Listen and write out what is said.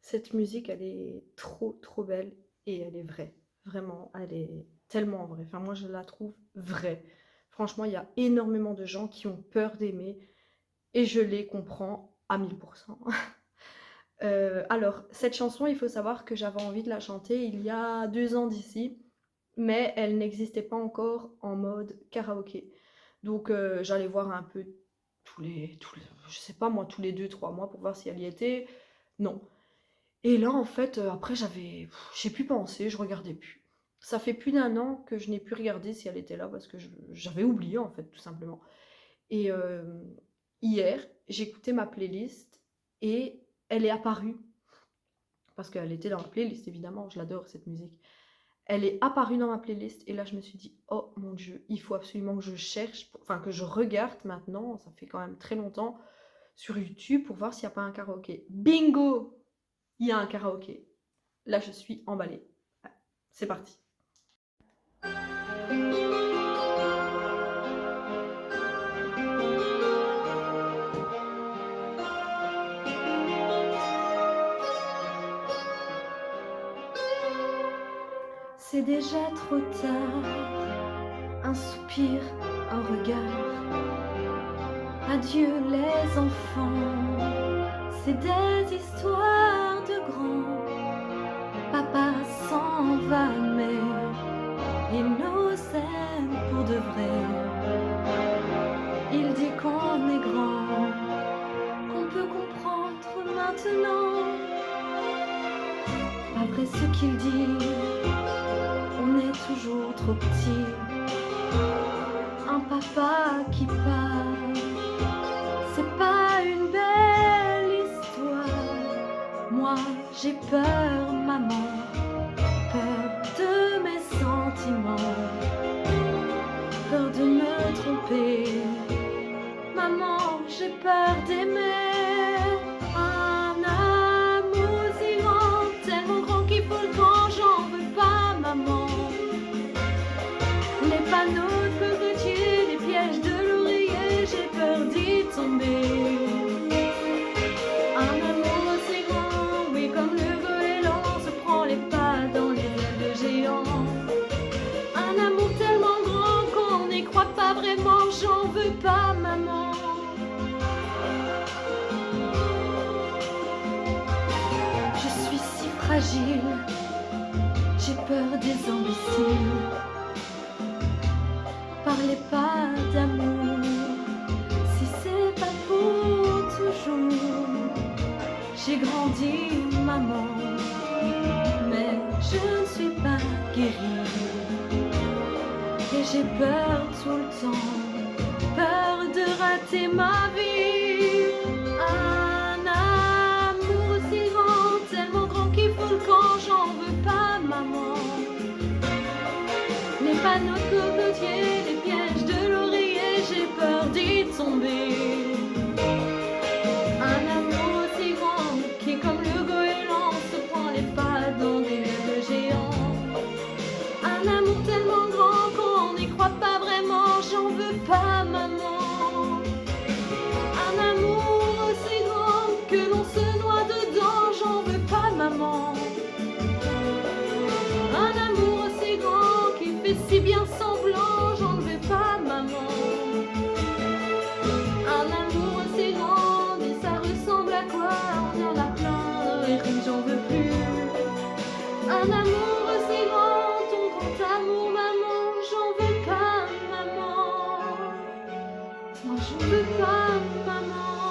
Cette musique, elle est trop, trop belle et elle est vraie. Vraiment, elle est tellement vraie. Enfin, moi, je la trouve vraie. Franchement, il y a énormément de gens qui ont peur d'aimer et je les comprends à 1000%. Alors, cette chanson, il faut savoir que j'avais envie de la chanter il y a 2 ans d'ici, mais elle n'existait pas encore en mode karaoké. Donc, j'allais voir un peu je sais pas moi, tous les 2 3 mois pour voir si elle y était. Non. Et là, en fait, après, j'ai plus pensé, je regardais plus. Ça fait plus d'un an que je n'ai plus regardé si elle était là parce que j'avais oublié, en fait, tout simplement. Et hier, j'écoutais ma playlist et elle est apparue. Parce qu'elle était dans ma playlist, évidemment, je l'adore cette musique. Elle est apparue dans ma playlist et là, je me suis dit, oh mon Dieu, il faut absolument que je cherche, enfin que je regarde maintenant, ça fait quand même très longtemps, sur YouTube pour voir s'il n'y a pas un karaoké. Bingo! Il y a un karaoké. Là, je suis emballée. Ouais, c'est parti. C'est déjà trop tard, un soupir, un regard. Adieu les enfants, c'est des histoires de grands. Papa s'en va, mais il nous aime pour de vrai. Il dit qu'on est grand, qu'on peut comprendre maintenant. Pas vrai ce qu'il dit, on est toujours trop petit. Un papa qui part, c'est pas une belle histoire. Moi j'ai peur, maman, peur de mes sentiments, peur de me tromper. Maman, j'ai peur d'aimer. Un amour si grand, tellement grand qu'il faut le grand, j'en veux pas, maman. Les panneaux de cocotiers, les pièges de l'oreiller, j'ai peur d'y tomber. Un amour aussi grand, oui, comme le goéland se prend les pas dans les ailes de géant. Un amour tellement grand qu'on n'y croit pas vraiment, j'en veux pas, maman. Je suis si fragile, j'ai peur des imbéciles. Parlez pas d'amour, si c'est pas pour toujours. J'ai grandi, maman, mais je ne suis pas guérie. Et j'ai peur tout le temps, peur de rater ma vie. Un amour aussi grand, tellement grand qu'il faut le camp, j'en veux pas, maman. Les panneaux de cocotiers, les pièges de l'oreiller, j'ai peur d'y tomber. Un amour aussi grand qui, comme le goéland, se prend les pas dans des ailes de géant. Un amour tellement grand qu'on n'y croit pas vraiment, j'en veux pas, maman. Un amour aussi grand que l'on se noie dedans, j'en veux pas, maman. Un amour aussi grand qui fait si bien semblant, j'en veux pas, maman. Un amour aussi grand, et ça ressemble à quoi? On en a plein, et j'en veux plus. Un amour aussi grand, ton grand amour, maman, j'en veux pas, maman. Moi, j'en veux pas, maman.